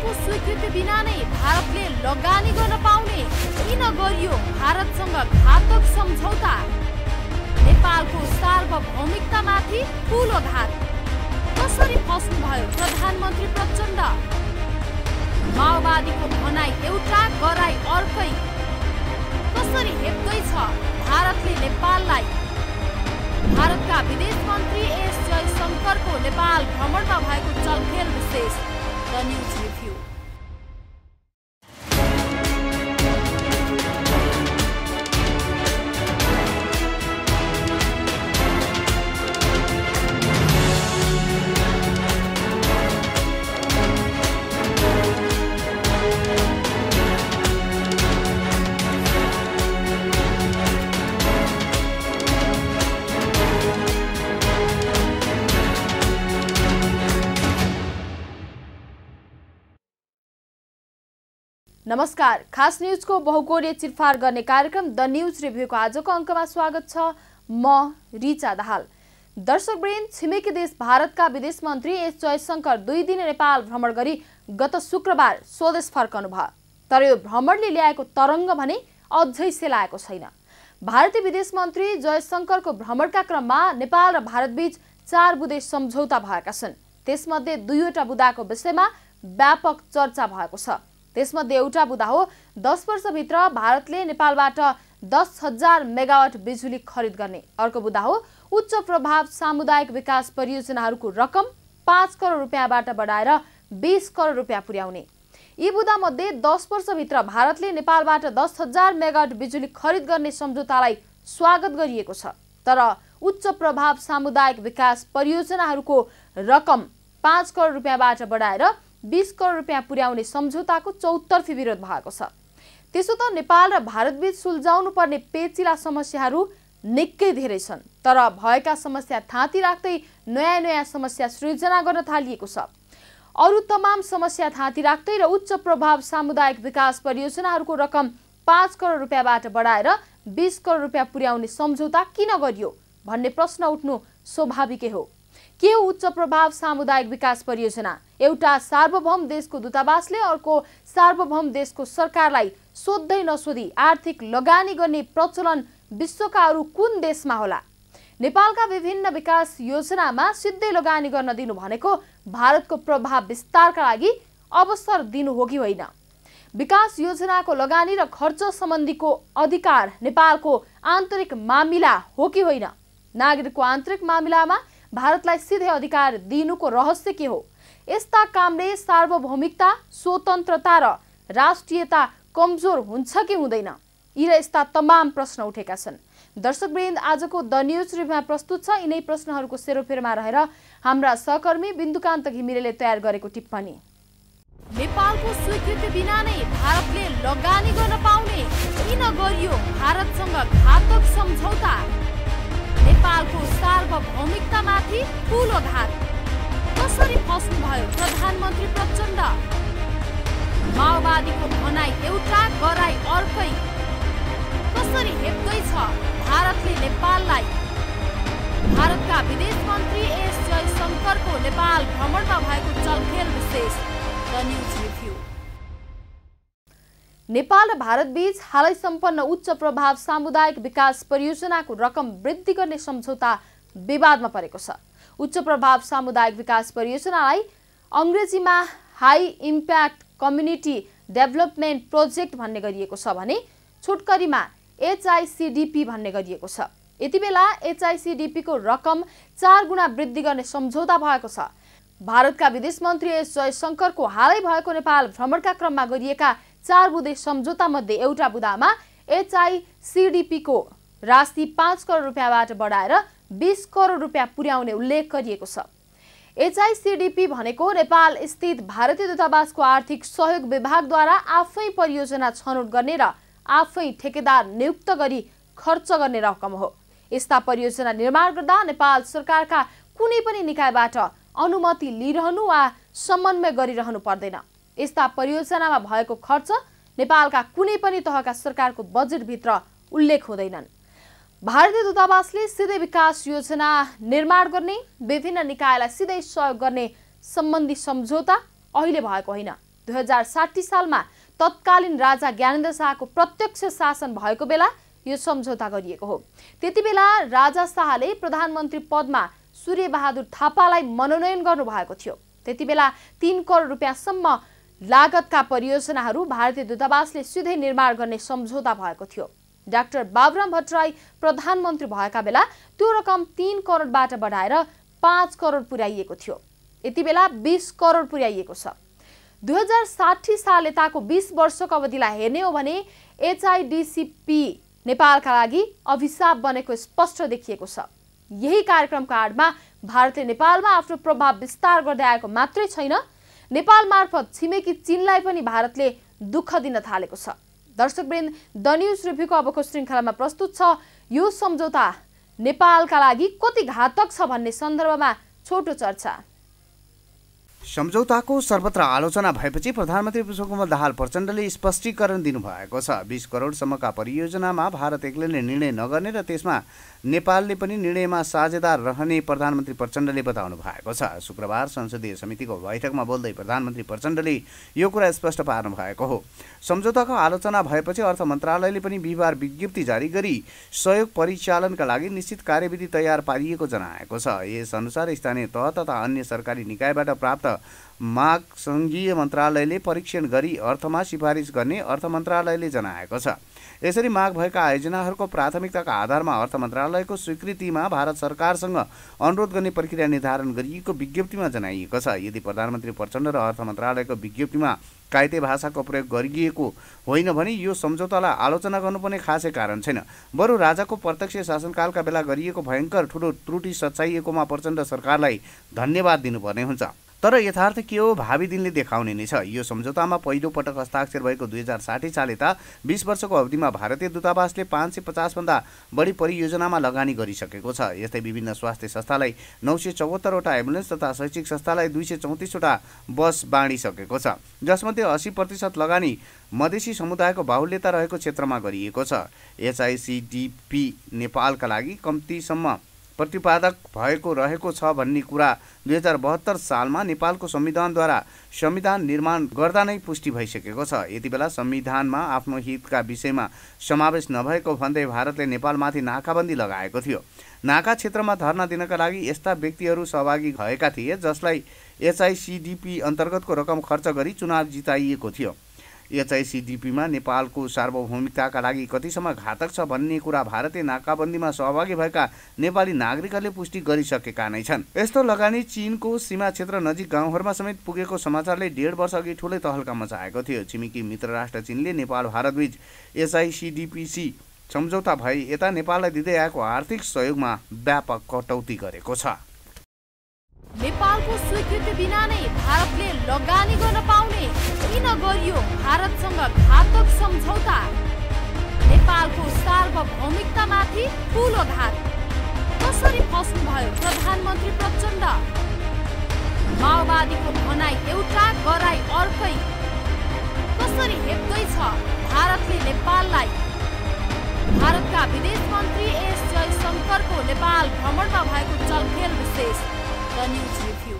नेपालको स्वीकृति बिना नै भारतले लगानी गर्न पाउने किन गरियो भारतसँग घातक सम्झौता? नेपालको सार्वभौमिकतामाथि ठूलो घात। कसरी फस्नुभयो प्रधानमन्त्री प्रचण्ड? माओवादीको भनाई एउटा गराई अर्कै। कसरी हेप्दैछ भारतले नेपाललाई? भारतका विदेश मन्त्री एस जयशंकरको नेपाल भ्रमणमा भएको चलखेल विशेष द न्यूज रिभ्यू। नमस्कार, खास न्यूजको बहुकोणीय चिरफार गर्ने कार्यक्रम द न्यूज रिभ्यूको आजको अङ्कमा स्वागत छ। म रिचा दाहाल। दर्शकवृन्द, छिमेकी देश भारतका विदेश मन्त्री एस जयशंकर 2 दिने नेपाल भ्रमण गरी गत शुक्रबार स्वदेश फर्कनु भयो। तर यो भ्रमणले ल्याएको तरङ्ग भने अझै सेलाएको छैन। भारतीय विदेश मन्त्री जयशंकरको भ्रमणका क्रममा नेपाल र भारतबीच 4 बुँदे सम्झौता भएका छन्। त्यसमध्ये 2वटा बुँदाको विषयमा व्यापक चर्चा भएको छ। त्यसमध्ये एउटा बुँदा हो 10 वर्षभित्र भारतले नेपालबाट 10,000 मेगावाट बिजुली खरिद गर्ने। अर्को बुँदा हो उच्च प्रभाव सामुदायिक विकास परियोजनाहरूको रकम 5 करोड रुपियाँबाट बढाएर 20 करोड रुपियाँ पुर्याउने। यी बुँदामध्ये 10 वर्षभित्र भारतले नेपालबाट 10,000 मेगावाट बिजुली खरिद गर्ने सम्झौतालाई स्वागत गरिएको छ। तर उच्च प्रभाव सामुदायिक विकास परियोजनाहरूको रकम 5 करोड रुपियाँबाट बढाएर 20 करोड रुपियाँ पुर्याउने सम्झौताको चौतर्फी विरोध भएको छ। त्यसो त नेपाल र भारतबीच सुल्झाउनु पर्ने पेचिला समस्याहरू निकै धेरै छन्। तर भएका समस्या थाँती राख्दै नयाँ समस्या सृजना गर्न थालिएको छ। अरू तमाम समस्या थाँती राख्दै र उच्च प्रभाव सामुदायिक विकास परियोजनाहरूको रकम 5 करोड रुपियाँबाट बढाएर 20 करोड रुपियाँ पुर्याउने सम्झौता किन गरियो भन्ने प्रश्न उठ्नु स्वाभाविकै हो। के हो उच्च प्रभाव सामुदायिक विकास परियोजना? एउटा सार्वभौम देशको दूतावासले अर्को सार्वभौम देशको सरकारलाई सोध्दै नसोधी आर्थिक लगानी गर्ने प्रचलन विश्वका अरू कुन देशमा होला? नेपालका विभिन्न विकास योजनामा सिधै लगानी गर्न दिनु भनेको भारतको प्रभाव विस्तारका लागि अवसर दिनु हो कि होइन? विकास योजनाको लगानी र खर्च सम्बन्धीको अधिकार नेपालको आन्तरिक मामिला हो कि होइन? नागरिकको आन्तरिक मामिलामा भारतलाई सिधै अधिकार दिनुको रहस्य के हो? यस्ता कामले सार्वभौमिकता, स्वतन्त्रता र राष्ट्रियता कमजोर हुन्छ कि हुँदैन? यी र यस्ता तमाम प्रश्न उठेका छन्। दर्शकवृन्द, आजको द न्यूज रिभ्यूमा प्रस्तुत छ यिनै प्रश्नहरूको सेरोफेरमा रहेर हाम्रा सहकर्मी बिन्दुकान्त घिमिरेले तयार गरेको टिप्पणी। नेपालको स्वीकृति बिना नै भारतले लगानी गर्न पाउने किन गरियो भारतसँग घातक सम्झौता? नेपालको सार्वभौमिकतामाथि ठूलो घात। कसरी फस्नुभयो प्रधानमन्त्री प्रचण्ड? माओवादीको भनाई एउटा गराई अर्कै। कसरी हेप्दैछ भारतले नेपाललाई? भारतका विदेश मन्त्री एस जयशंकरको नेपाल भ्रमणमा भएको चलखेल विशेष द न्यूज रिभ्यू। नेपाल र भारतबीच हालै सम्पन्न उच्च प्रभाव सामुदायिक विकास परियोजनाको रकम वृद्धि गर्ने सम्झौता विवादमा परेको छ। उच्च प्रभाव सामुदायिक विकास परियोजनालाई अङ्ग्रेजीमा high impact community development project भन्ने गरिएको छ भने छोटकरीमा HICDP भन्ने गरिएको छ। यति बेला HICDP को रकम 4 गुणा वृद्धि गर्ने सम्झौता भएको छ। भारतका विदेश मन्त्री एस जयशंकरको हालै भएको नेपाल भ्रमणका क्रममा गरिएका 4 बुँदे सम्झौता मध्ये एउटा बुँदामा HICDP को राशि 5 करोड रुपियाँबाट बढाएर 20 करोड रुपियाँ पुर्याउने उल्लेख गरिएको छ। HICDP भनेको नेपाल स्थित भारतीय दूतावासको आर्थिक सहयोग विभागद्वारा आफै परियोजना छनौट गर्ने र आफै ठेकेदार नियुक्त गरी खर्च गर्ने रकम हो। यस्ता परियोजना निर्माण गर्दा नेपाल सरकारका कुनै पनि निकायबाट अनुमति लिइरहनु वा समन्वय गरिरहनु पर्दैन। यस्ता परियोजनामा भएको खर्च नेपालका कुनै पनि तहका सरकारको बजेटभित्र उल्लेख हुँदैनन्। भारतीय दूतावासले सिधै विकास योजना निर्माण गर्ने, विभिन्न निकायलाई सिधै सहयोग गर्ने सम्बन्धी सम्झौता अहिले भएको होइन। 2060 सालमा तत्कालीन राजा ज्ञानेन्द्र शाहको प्रत्यक्ष शासन भएको बेला यो सम्झौता गरिएको हो। त्यतिबेला राजा शाहले प्रधानमन्त्री पदमा सूर्यबहादुर थापालाई मनोनयन गर्नुभएको थियो। त्यतिबेला 3 करोड रुपैयाँसम्म लागतका परियोजनाहरू भारतीय दूतावासले सिधै निर्माण गर्ने सम्झौता भएको थियो। डाक्टर बाबुराम भट्टराई प्रधानमन्त्री भएका बेला त्यो रकम 3 करोडबाट बढाएर 5 करोड पुर्याइएको थियो। यतिबेला 20 करोड पुर्याइएको छ। 2060 साल यताको 20 वर्षको अवधिलाई हेर्ने हो भने HIDCP नेपालका लागि अभिशाप बनेको स्पष्ट देखिएको छ। यही कार्यक्रमको आडमा भारतले नेपालमा आफ्नो प्रभाव विस्तार गर्दै आएको मात्रै छैन, नेपाल मार्फत छिमेकी चीनलाई पनि भारतले दुःख दिन थालेको छ। दर्शकवृन्द, द न्यूज रिभ्यूको अबको श्रृङ्खलामा प्रस्तुत छ यो सम्झौता नेपालका लागि कति घातक छ भन्ने सन्दर्भमा छोटो चर्चा। सम्झौताको सर्वत्र आलोचना भएपछि प्रधानमन्त्री पुष्पकमल दाहाल प्रचण्डले स्पष्टीकरण दिनुभएको छ। 20 करोडसम्मका परियोजनामा भारत एक्लै निर्णय नगर्ने र त्यसमा नेपालले पनि निर्णयमा साझेदार रहने प्रधानमन्त्री प्रचण्डले बताउनु भएको छ। शुक्रबार संसदीय समितिको बैठकमा बोल्दै प्रधानमन्त्री प्रचण्डले यो कुरा स्पष्ट पार्नु भएको हो। सम्झौताको आलोचना भएपछि अर्थ मन्त्रालयले पनि बिहिबार विज्ञप्ति जारी गरी सहयोग परिचालनका लागि निश्चित कार्यविधि तयार पारिएको जनाएको छ। यसअनुसार स्थानीय तह तथा अन्य सरकारी निकायबाट प्राप्त माग सङ्घीय मन्त्रालयले परीक्षण गरी अर्थमा सिफारिस गर्ने अर्थ मन्त्रालयले जनाएको छ। यसरी माग भएका आयोजनाहरूको प्राथमिकताका आधारमा अर्थ मन्त्रालयको स्वीकृतिमा भारत सरकारसँग अनुरोध गर्ने प्रक्रिया निर्धारण गरिएको विज्ञप्तिमा जनाइएको छ। यदि प्रधानमन्त्री प्रचण्ड र अर्थ मन्त्रालयको विज्ञप्तिमा कायदे भाषाको प्रयोग गरिएको होइन भने यो सम्झौतालाई आलोचना गर्नुपर्ने खासै कारण छैन। बरु राजाको प्रत्यक्ष शासनकालका बेला गरिएको भयङ्कर ठुलो त्रुटि सच्याइएकोमा प्रचण्ड सरकारलाई धन्यवाद दिनुपर्ने हुन्छ। तर यथार्थ के हो भावी दिनले देखाउने नै छ। यो सम्झौतामा पहिलो पटक हस्ताक्षर भएको 2060 साल यता 20 वर्षको अवधिमा भारतीय दूतावासले 550 भन्दा बढी परियोजनामा लगानी गरिसकेको छ। यस्तै विभिन्न स्वास्थ्य संस्थालाई 974 वटा एम्बुलेन्स तथा शैक्षिक संस्थालाई 234 वटा बस बाँडिसकेको छ, जसमध्ये 80% लगानी मधेसी समुदायको बाहुल्यता रहेको क्षेत्रमा गरिएको छ। HICDP नेपालका लागि कम्तीसम्म प्रतिपादक भएको रहेको छ भन्ने कुरा 2072 सालमा नेपालको संविधानद्वारा संविधान निर्माण गर्दा नै पुष्टि भइसकेको छ। यतिबेला संविधानमा आफ्नो हितका विषयमा समावेश नभएको भन्दै भारतले नेपालमाथि नाकाबन्दी लगाएको थियो। नाका क्षेत्रमा धर्ना दिनका लागि यस्ता व्यक्तिहरू सहभागी भएका थिए जसलाई HICDP अन्तर्गतको रकम खर्च गरी चुनाव जिताइएको थियो। HICDPमा नेपालको सार्वभौमिकताका लागि कतिसम्म घातक छ भन्ने कुरा भारतीय नाकाबन्दीमा सहभागी भएका नेपाली नागरिकहरूले पुष्टि गरिसकेका नै छन्। यस्तो लगानी चीनको सीमा क्षेत्र नजिक गाउँहरूमा समेत पुगेको समाचारले 1.5 वर्ष अघि ठुलै तहल्का मचाएको थियो। छिमेकी मित्र राष्ट्र चीनले नेपाल भारतबीच HICDPC सम्झौता भए यता नेपाललाई दिँदै आएको आर्थिक सहयोगमा व्यापक कटौती गरेको छ। नेपालको स्वीकृति बिना नै भारतले लगानी गर्न पाउने किन गरियो भारतसँग घातक सम्झौता? नेपालको सार्वभौमिकतामाथि ठूलो घात। कसरी फस्नुभयो प्रधानमन्त्री प्रचण्ड? माओवादीको भनाइ एउटा गराइ अर्कै। कसरी हेप्दैछ भारतले नेपाललाई? भारतका विदेश मन्त्री S जयशंकरको नेपाल भ्रमणमा भएको चलखेल विशेष न्यूज रिभ्यू।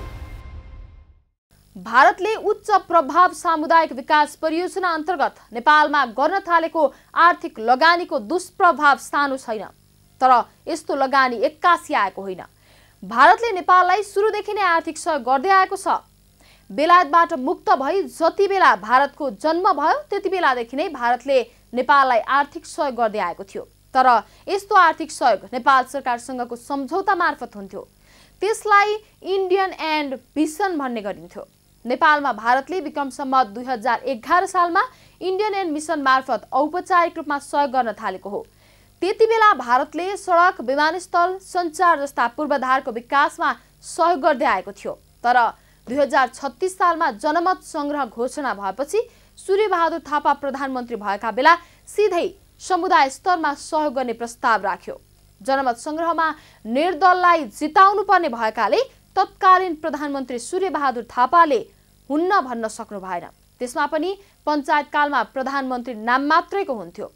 भारतले उच्च प्रभाव सामुदायिक विकास परियोजना अन्तर्गत नेपालमा गर्न थालेको आर्थिक लगानीको दुष्प्रभाव सानो छैन। तर यस्तो लगानी एक्कासी आएको होइन। भारतले नेपाललाई सुरुदेखि नै आर्थिक सहयोग गर्दै आएको छ। बेलायतबाट मुक्त भई जति बेला भारतको जन्म भयो त्यति बेलादेखि नै भारतले नेपाललाई आर्थिक सहयोग गर्दै आएको थियो। तर यस्तो आर्थिक सहयोग नेपाल सरकारसँगको सम्झौता मार्फत हुन्थ्यो। त्यसलाई इन्डियन एन्ड मिसन भन्ने गरिन्थ्यो। नेपालमा भारतले विक्रम सम्वत 2011 सालमा इन्डियन एन्ड मिसन मार्फत औपचारिक रूपमा सहयोग गर्न थालेको हो। त्यतिबेला भारतले सडक, विमानस्थल, सञ्चार जस्ता पूर्वाधारको विकासमा सहयोग गर्दै आएको थियो। तर 2036 सालमा जनमत संग्रह घोषणा भएपछि सूर्यबहादुर थापा प्रधानमन्त्री भएका बेला सिधै समुदाय स्तरमा सहयोग गर्ने प्रस्ताव राख्यो। जनमत संग्रहमा निर्दललाई जिताउनु पर्ने भएकाले तत्कालीन प्रधानमन्त्री सूर्यबहादुर थापाले हुन्न भन्न सक्नु भएन। त्यसमा पनि पञ्चायतकालमा प्रधानमन्त्री नाम मात्रैको हुन्थ्यो।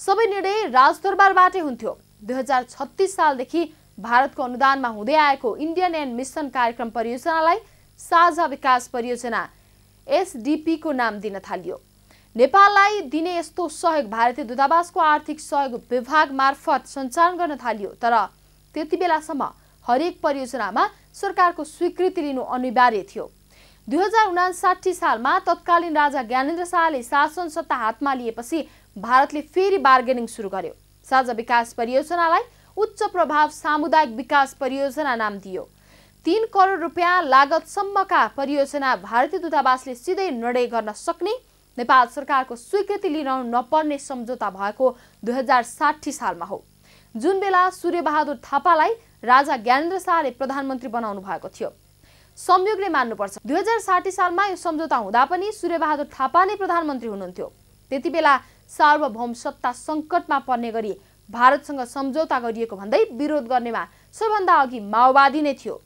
सबै निर्णय राजदरबारबाटै हुन्थ्यो। 2036 सालदेखि भारतको अनुदानमा हुँदै आएको इन्डियन एन्ड मिसन कार्यक्रम परियोजनालाई साझा विकास परियोजना SDP को नाम दिन थालियो। नेपाललाई दिने यस्तो सहयोग भारतीय दूतावासको आर्थिक सहयोग विभाग मार्फत सञ्चालन गर्न थालियो। तर त्यति बेलासम्म हरेक परियोजनामा सरकारको स्वीकृति लिनु अनिवार्य थियो। 2059 सालमा तत्कालीन राजा ज्ञानेन्द्र शाहले शासन सत्ता हातमा लिएपछि भारतले फेरि बार्गेनिङ सुरु गर्यो। साझा विकास परियोजनालाई उच्च प्रभाव सामुदायिक विकास परियोजना नाम दियो। 3 करोड रुपियाँ लागतसम्मका परियोजना भारतीय दूतावासले सिधै निर्णय गर्न सक्ने, नेपाल सरकारको स्वीकृति लिन नपर्ने सम्झौता भएको 2060 सालमा हो, जुन बेला सूर्यबहादुर थापालाई राजा ज्ञानेन्द्र शाहले प्रधानमन्त्री बनाउनु भएको थियो। संयोगले मान्नुपर्छ 2060 सालमा यो सम्झौता हुँदा पनि सूर्यबहादुर थापा नै प्रधानमन्त्री हुनुहुन्थ्यो। त्यति बेला सार्वभौम सत्ता सङ्कटमा पर्ने गरी भारतसँग सम्झौता गरिएको भन्दै विरोध गर्नेमा सबभन्दा अघि माओवादी नै थियो।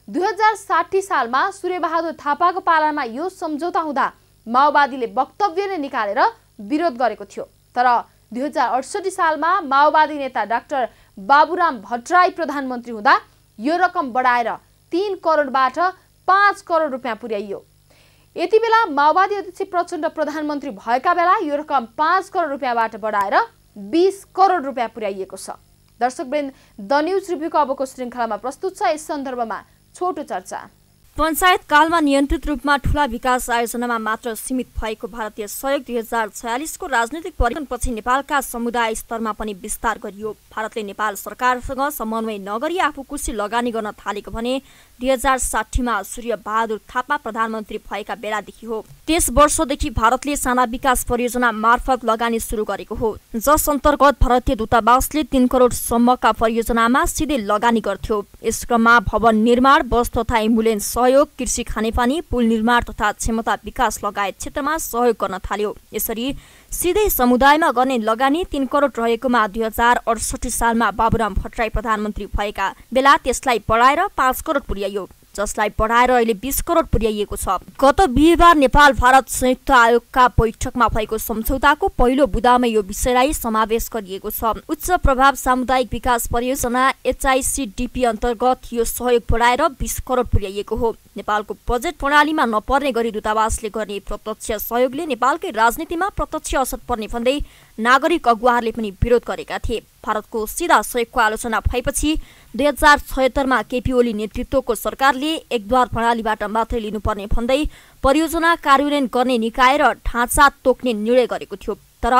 2060 सालमा सूर्यबहादुर थापाको पालामा यो सम्झौता हुँदा माओवादीले वक्तव्य नै निकालेर विरोध गरेको थियो। तर 2068 सालमा माओवादी नेता डाक्टर बाबुराम भट्टराई प्रधानमन्त्री हुँदा यो रकम बढाएर 3 करोडबाट 5 करोड रुपियाँ पुर्याइयो। यति बेला माओवादी अध्यक्ष प्रचण्ड प्रधानमन्त्री भएका बेला यो रकम 5 करोड रुपियाँबाट बढाएर 20 करोड रुपियाँ पुर्याइएको छ। दर्शकवृन्द, द न्यूज रिभ्यूको अबको श्रृङ्खलामा प्रस्तुत छ यस सन्दर्भमा छोटो चर्चा। पञ्चायत कालमा नियन्त्रित रूपमा ठूला विकास आयोजनामा मात्र सीमित भएको भारतीय सहयोग 2046 को राजनीतिक परिवर्तनपछि नेपालका समुदाय स्तरमा पनि विस्तार गरियो। भारतले नेपाल सरकारसँग समन्वय नगरी आफू कुशी लगानी गर्न थालेको भने 2060 मा सूर्यबहादुर थापा प्रधानमन्त्री भएका बेलादेखि हो। त्यस वर्षदेखि भारतले साना विकास परियोजना मार्फत लगानी सुरु गरेको हो, जस अन्तर्गत भारतीय दूतावासले 3 करोड सम्मका परियोजनामा सिधै लगानी गर्थ्यो। यस क्रममा भवन निर्माण, बस तथा एम्बुलेन्स सहयोग, कृषि, खानेपानी, पुल निर्माण तथा क्षमता विकास लगायत क्षेत्रमा सहयोग गर्न थाल्यो। यसरी सिधै समुदायमा गर्ने लगानी 3 करोड रहेकोमा 2068 सालमा बाबुराम भट्टराई प्रधानमन्त्री भएका बेला त्यसलाई बढाएर 5 करोड पुर्याइयो, जसलाई बढाएर अहिले 20 करोड पुर्याइएको छ। गत बिहिबार नेपाल भारत संयुक्त आयोगका बैठकमा भएको सम्झौताको पहिलो बुँदामा यो विषयलाई समावेश गरिएको छ। उच्च प्रभाव सामुदायिक विकास परियोजना HICDP अन्तर्गत यो सहयोग बढाएर 20 करोड पुर्याइएको हो। नेपालको बजेट प्रणालीमा नपर्ने गरी दूतावासले गर्ने प्रत्यक्ष सहयोगले नेपालकै राजनीतिमा प्रत्यक्ष असर पर्ने भन्दै नागरिक अगुवाहरूले पनि विरोध गरेका थिए। भारतको सिधा सहयोगको आलोचना भएपछि 2076 मा केपी ओली नेतृत्वको सरकारले एकद्वार प्रणालीबाट मात्रै लिनुपर्ने भन्दै परियोजना कार्यान्वयन गर्ने निकाय र ढाँचा तोक्ने निर्णय गरेको थियो। तर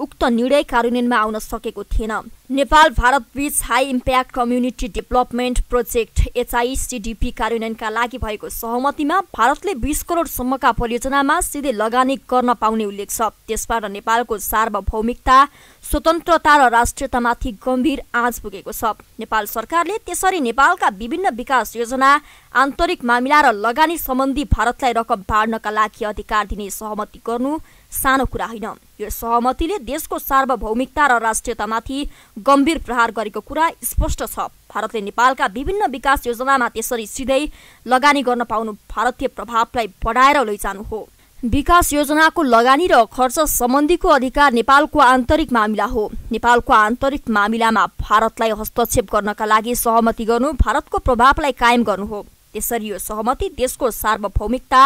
उक्त निर्णय कार्यान्वयनमा आउन सकेको थिएन। नेपाल भारत बीच high impact community development project HICDP कार्यान्वयनका लागि भएको सहमतिमा भारतले 20 करोड सम्मका परियोजनामा सिधै लगानी गर्न पाउने उल्लेख छ। त्यसबाट नेपालको सार्वभौमिकता, स्वतन्त्रता र राष्ट्रियतामाथि गम्भीर आँच पुगेको छ। नेपाल सरकारले त्यसरी नेपालका विभिन्न विकास योजना, आन्तरिक मामिला र लगानी सम्बन्धी भारतलाई रकम बाँड्नका लागि अधिकार दिने सहमति गर्नु सानो कुरा होइन। यो सहमतिले देशको सार्वभौमिकता र राष्ट्रियतामाथि गम्भीर प्रहार गरेको कुरा स्पष्ट छ। भारतले नेपालका विभिन्न विकास योजनामा त्यसरी सिधै लगानी गर्न पाउनु भारतीय प्रभावलाई बढाएर लैजानु हो। विकास योजनाको लगानी र खर्च सम्बन्धीको अधिकार नेपालको आन्तरिक मामिला हो। नेपालको आन्तरिक मामिलामा भारतलाई हस्तक्षेप गर्नका लागि सहमति गर्नु भारतको प्रभावलाई कायम गर्नु हो। त्यसरी यो सहमति देशको सार्वभौमिकता,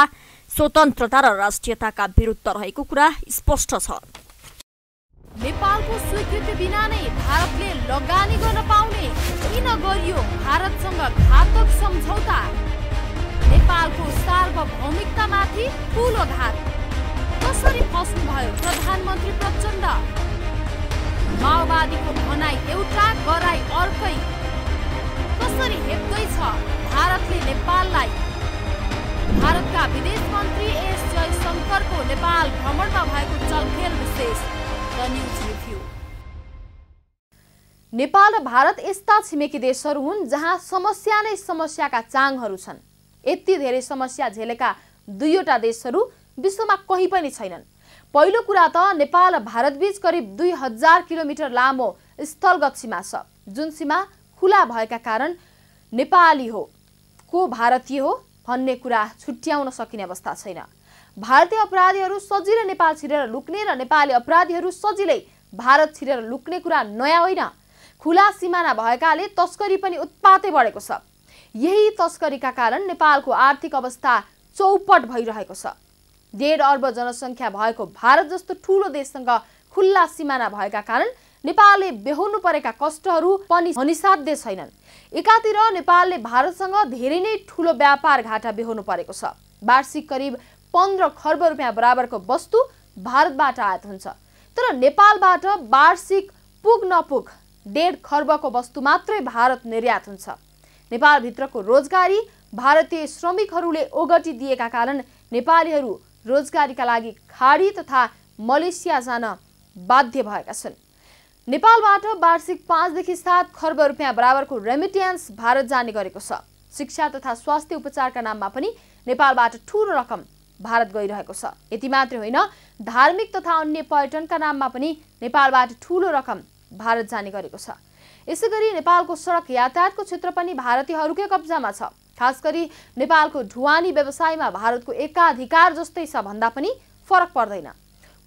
स्वतन्त्रता र राष्ट्रियताका विरुद्ध रहेको कुरा स्पष्ट छ। नेपालको स्वीकृति बिना नै भारतले लगानी गर्न पाउने किन गरियो भारतसँग घातक सम्झौता? नेपालको सार्वभौमिकतामाथि ठूलो घात। कसरी फस्नुभयो प्रधानमन्त्री प्रचण्ड? माओवादीको भनाइ एउटा, गराइ अर्कै। कसरी हेप्दैछ भारतले नेपाललाई? भारतका विदेश मन्त्री एस जयशंकरको नेपाल भ्रमणमा भएको चलखेल विशेष द न्यूज रिभ्यू। नेपाल र भारत यस्ता छिमेकी देशहरू हुन् जहाँ समस्या नै समस्याका चाङहरू छन्। यति धेरै समस्या झेलेका दुईवटा देशहरू विश्वमा कहीँ पनि छैनन्। पहिलो कुरा त नेपाल र भारत बीच करिब 2000 किलोमिटर लामो स्थलगत सीमा छ, जुन सीमा खुला भएका कारण नेपाली हो को भारतीय हो भन्ने कुरा छुट्याउन सकिने अवस्था छैन। भारतीय अपराधीहरू सजिलै नेपाल छिरेर लुक्ने र नेपाली अपराधीहरू सजिलै भारत छिरेर लुक्ने कुरा नयाँ होइन। खुला सिमाना भएकाले तस्करी पनि उत्पातै बढेको छ। यही तस्करीका कारण नेपालको आर्थिक अवस्था चौपट भइरहेको छ। 1.5 अर्ब जनसङ्ख्या भएको भारत जस्तो ठूलो देशसँग खुल्ला सिमाना भएका कारण नेपालले बेहोर्नु परेका कष्टहरू पनि हनिसाध्य छैनन्। एकातिर नेपालले भारतसँग धेरै नै ठूलो व्यापार घाटा बेहोर्नु परेको छ। वार्षिक करिब 15 खर्ब रुपियाँ बराबरको वस्तु भारतबाट आयात हुन्छ, तर नेपालबाट वार्षिक पुग नपुग 1.5 खर्बको वस्तु मात्रै भारत निर्यात हुन्छ। नेपालभित्रको रोजगारी भारतीय श्रमिकहरूले ओगटी दिएका कारण नेपालीहरू रोजगारीका लागि खाडी तथा मलेसिया जान बाध्य भएका छन्। नेपालबाट वार्षिक 5 देखि 7 खर्ब रुपियाँ बराबरको रेमिट्यान्स भारत जाने गरेको छ। शिक्षा तथा स्वास्थ्य उपचारका नाममा पनि नेपालबाट ठूलो रकम भारत गइरहेको छ। यति मात्रै होइन, धार्मिक तथा अन्य पर्यटनका नाममा पनि नेपालबाट ठूलो रकम भारत जाने गरेको छ। यसैगरी नेपालको सडक यातायातको क्षेत्र पनि भारतीयहरूकै कब्जामा छ। खास गरी नेपालको ढुवानी व्यवसायमा भारतको एकाधिकार जस्तै छ भन्दा पनि फरक पर्दैन।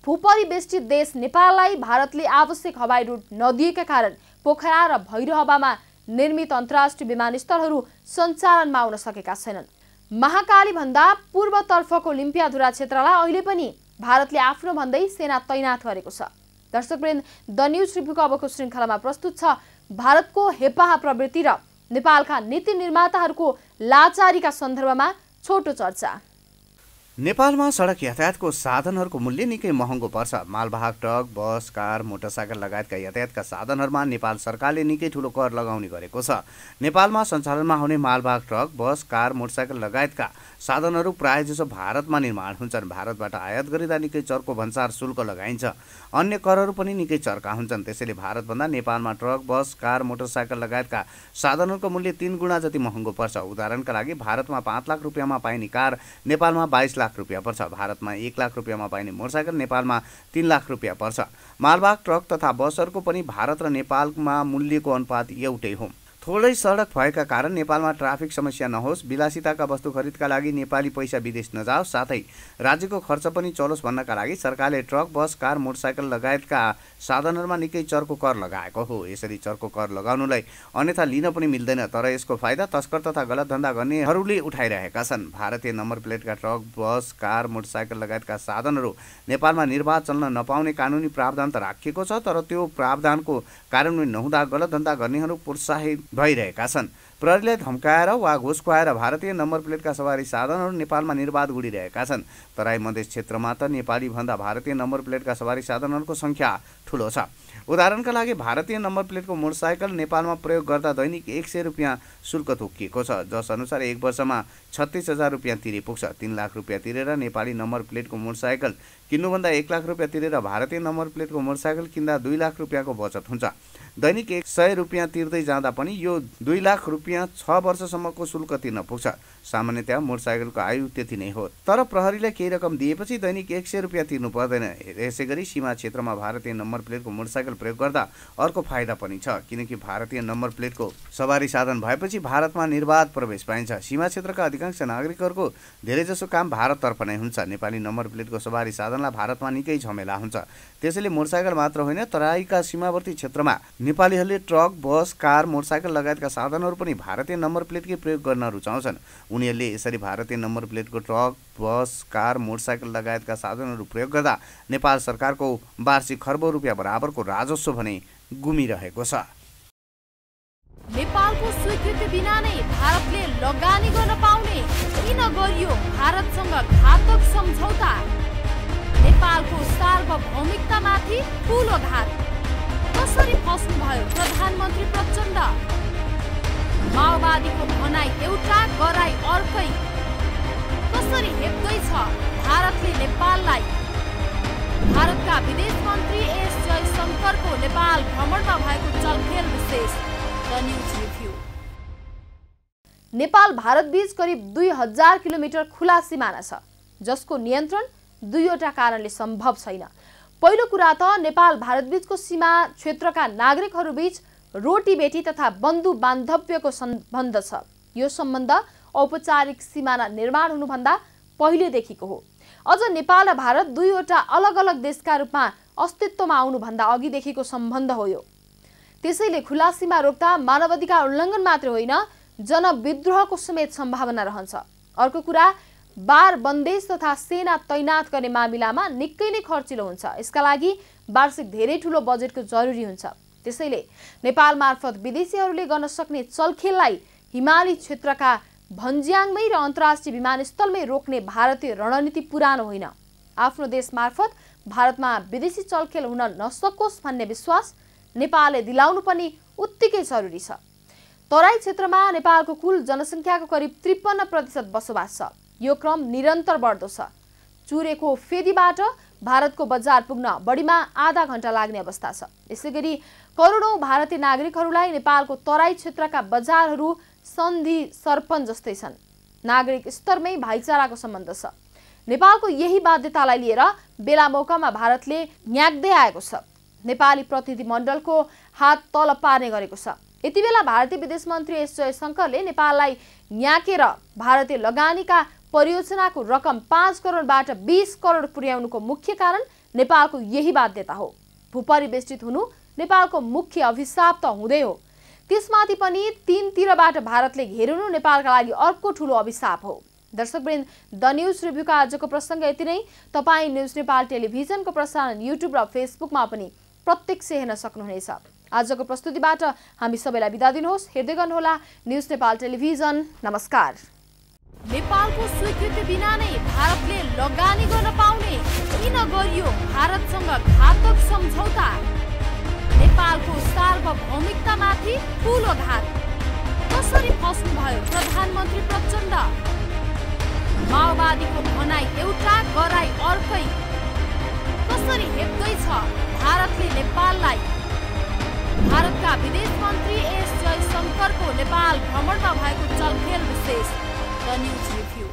भूपरिवेष्टित देश नेपाललाई भारतले आवश्यक हवाई रूट नदिएका कारण पोखरा र भैरहवामा निर्मित अन्तर्राष्ट्रिय विमानस्थलहरू सञ्चालनमा आउन सकेका छैनन्। महाकाली भन्दा पूर्वतर्फको लिम्पियाधुरा क्षेत्रलाई अहिले पनि भारतले आफ्नो भन्दै सेना तैनाथ गरेको छ। दर्शकवृन्द, द न्यूज रिभ्यूको अबको श्रृङ्खलामा प्रस्तुत छ भारतको हेपाहा प्रवृत्ति र नेपालका नीति निर्माताहरूको लाचारीका सन्दर्भमा छोटो चर्चा। नेपालमा सडक यातायातको साधनहरूको मूल्य निकै महँगो पर्छ। मालवाहक ट्रक, बस, कार, मोटरसाइकल लगायतका यातायातका साधनहरूमा नेपाल सरकारले निकै ठूलो कर लगाउने गरेको छ। नेपालमा सञ्चालनमा आउने मालवाहक ट्रक, बस, कार, मोटरसाइकल लगायतका साधनहरू प्रायजसो भारतमा निर्माण हुन्छन्। भारतबाट आयात गरिँदा निकै चर्को भन्सार शुल्क लगाइन्छ। अन्य करहरू पनि निकै चर्का हुन्छन्। त्यसैले भारतभन्दा नेपालमा ट्रक, बस, कार, मोटरसाइकल लगायतका साधनहरूको मूल्य 3 गुणा जति महँगो पर्छ। उदाहरणका लागि भारतमा 5 लाख रुपियाँमा पाइने कार नेपालमा 22 लाख रुपियाँ पर्छ। भारतमा 1 लाख रुपियाँमा पाइने मोटरसाइकल नेपालमा 3 लाख रुपियाँ पर्छ। मालवाहक ट्रक तथा बसहरूको पनि भारत र नेपालमा मूल्यको अनुपात एउटै हो। थोरै सडक भएका कारण नेपालमा ट्राफिक समस्या नहोस्, विलासिताका वस्तु खरिदका लागि नेपाली पैसा विदेश नजाओस्, साथै राज्यको खर्च पनि चलोस् भन्नका लागि सरकारले ट्रक, बस, कार, मोटरसाइकल लगायतका साधनहरूमा निकै चर्को कर लगाएको हो। यसरी चर्को कर लगाउनुलाई अन्यथा लिन पनि मिल्दैन, तर यसको फाइदा तस्कर तथा गलत धन्दा गर्नेहरूले उठाइरहेका छन्। भारतीय नम्बर प्लेटका ट्रक, बस, कार, मोटरसाइकल लगायतका साधनहरू नेपालमा निर्बाध चल्न नपाउने कानुनी प्रावधान त राखिएको छ, तर त्यो प्रावधानको कार्यान्वयन नहुँदा गलत धन्दा गर्नेहरू प्रोत्साहित भइरहेका छन्। प्रहरीलाई धम्काएर वा घुस खुवाएर भारतीय नम्बर प्लेटका सवारी साधनहरू नेपालमा निर्बाध गुडिरहेका छन्। तराई मधेस क्षेत्रमा त नेपाली भन्दा भारतीय नम्बर प्लेटका सवारी साधनहरूको सङ्ख्या ठुलो छ। उदाहरणका लागि भारतीय नम्बर प्लेटको मोटरसाइकल नेपालमा प्रयोग गर्दा दैनिक 100 रुपियाँ शुल्क तोकिएको छ, जस अनुसार 1 वर्षमा 36,000 रुपियाँ तिरे पुग्छ। 3 लाख रुपियाँ तिरेर नेपाली नम्बर प्लेटको मोटरसाइकल किन्नुभन्दा 1 लाख रुपियाँ तिरेर भारतीय नम्बर प्लेटको मोटरसाइकल किन्दा 2 लाख रुपियाँको बचत हुन्छ। दैनिक 100 रुपियाँ तिर्दै जाँदा पनि यो 2 लाख रुपियाँ 6 वर्षसम्मको शुल्क तिर्न पुग्छ। सामान्यतया मोटरसाइकलको आयु त्यति नै हो, तर प्रहरीलाई केही रकम दिएपछि दैनिक 100 रुपियाँ तिर्नु पर्दैन। यसैगरी सीमा क्षेत्रमा भारतीय नम्बर प्लेटको मोटरसाइकल प्रयोग गर्दा अर्को फाइदा पनि छ, किनकि भारतीय नम्बर प्लेटको सवारी साधन भएपछि भारतमा निर्बाध प्रवेश पाइन्छ। सीमा क्षेत्रका अधिकांश नागरिकहरूको धेरैजसो काम भारततर्फ नै हुन्छ। नेपाली नम्बर प्लेटको सवारी साधनलाई भारतमा निकै झमेला हुन्छ। त्यसैले मोटरसाइकल मात्र होइन, तराईका सीमावर्ती क्षेत्रमा नेपालीहरूले ट्रक, बस, कार, मोटरसाइकल लगायतका साधनहरू पनि भारतीय नम्बर प्लेटकै प्रयोग गर्न रुचाउँछन्। उनीहरूले यसरी भारतीय नम्बर प्लेटको ट्रक, बस, कार, मोटरसाइकल लगायतका साधनहरू प्रयोग गर्दा नेपाल सरकारको वार्षिक खर्बौं रुपियाँ बराबरको राजस्व भने गुमिरहेको छ। नेपालको स्वीकृति बिना नै भारतले लगानी गर्न पाउने किन गरियो भारतसँग घातक सम्झौता? नेपालको सार्वभौमिकतामाथि ठूलो घात। कसरी फस्नुभयो प्रधानमन्त्री प्रचण्ड? माओवादीको भनाइ एउटा गराइ अर्कै। कसरी हेप्दैछ भारतले नेपाललाई? भारतका विदेश मन्त्री एस जयशंकरको नेपाल भ्रमणमा भएको चलखेल विशेष the news review. Nepal Bharat बीच करिब 2000 किलोमिटर खुला सिमाना छ, जसको नियन्त्रण दुईवटा कारणले सम्भव छैन। पहिलो कुरा त नेपाल भारत बीचको सीमा क्षेत्रका नागरिकहरू बीच रोटीबेटी तथा बन्धु बान्धव्यको सम्बन्ध छ। यो सम्बन्ध औपचारिक सिमाना निर्माण हुनुभन्दा पहिलेदेखिको हो। अझ नेपाल र भारत दुईवटा अलग अलग देशका रूपमा अस्तित्वमा आउनुभन्दा अघिदेखिको सम्बन्ध हो यो। त्यसैले खुला सीमा रोक्दा मानवाधिकार उल्लङ्घन मात्र होइन, जनविद्रोहको समेत सम्भावना रहन्छ। अर्को कुरा, बार बन्देज तथा सेना तैनात गर्ने मामिलामा निकै नै खर्चिलो हुन्छ। यसका लागि वार्षिक धेरै ठूलो बजेटको जरुरी हुन्छ। त्यसैले नेपाल मार्फत विदेशीहरूले गर्न सक्ने चलखेललाई हिमाली क्षेत्रका भन्ज्याङमै र अन्तर्राष्ट्रिय विमानस्थलमै रोक्ने भारतीय रणनीति पुरानो होइन। आफ्नो देश मार्फत भारतमा विदेशी चलखेल हुन नसकोस् भन्ने विश्वास नेपालले दिलाउनु पनि उत्तिकै जरुरी छ। तराई क्षेत्रमा नेपालको कुल जनसङ्ख्याको करिब 53% बसोबास छ। यो क्रम निरन्तर बढ्दो छ। चुरेको फेदीबाट भारतको बजार पुग्न बढीमा आधा घण्टा लाग्ने अवस्था छ। यसैगरी करोडौं भारतीय नागरिकहरूलाई नेपालको तराई क्षेत्रका बजारहरू सन्धि सर्पन जस्तै छन्। नागरिक स्तरमै भाइचाराको सम्बन्ध छ। नेपालको यही बाध्यतालाई लिएर बेला मौकामा भारतले न्याग्दै आएको छ। नेपाली प्रतिनिधिमण्डलको हात तल पार्ने गरेको छ। यति बेला भारतीय विदेश मन्त्री एस जयशंकरले नेपाललाई न्याकेर भारतीय लगानीका परियोजनाको रकम 5 करोडबाट 20 करोड पुर्याउनुको मुख्य कारण नेपालको यही बाध्यता हो। भूपरिवेष्टित हुनु नेपालको मुख्य अभिशाप त हुँदै हो, त्यसमाथि पनि तीनतिरबाट भारतले घेरिनु नेपालका लागि अर्को ठूलो अभिशाप हो। दर्शकवृन्द, द न्यूज रिभ्यूका आजको प्रसङ्ग यति नै। तपाईँ न्यूज नेपाल टेलिभिजनको प्रसारण युट्युब र फेसबुकमा पनि प्रत्यक्ष हेर्न सक्नुहुनेछ। आजको प्रस्तुतिबाट हामी सबैलाई बिदा दिनुहोस्। हेर्दै गर्नुहोला न्यूज नेपाल टेलिभिजन। नमस्कार। नेपालको स्वीकृति बिना नै भारतले लगानी गर्न पाउने किन गरियो भारतसँग घातक सम्झौता? नेपालको सार्वभौमिकतामाथि ठूलो घात। कसरी फस्नुभयो प्रधानमन्त्री प्रचण्ड? माओवादीको भनाई एउटा गराई अर्कै। कसरी हेप्दैछ भारतले नेपाललाई? भारतका विदेश मन्त्री एस जयशंकरको नेपाल भ्रमणमा भएको चलखेल विशेष द न्यूज रिभ्यू।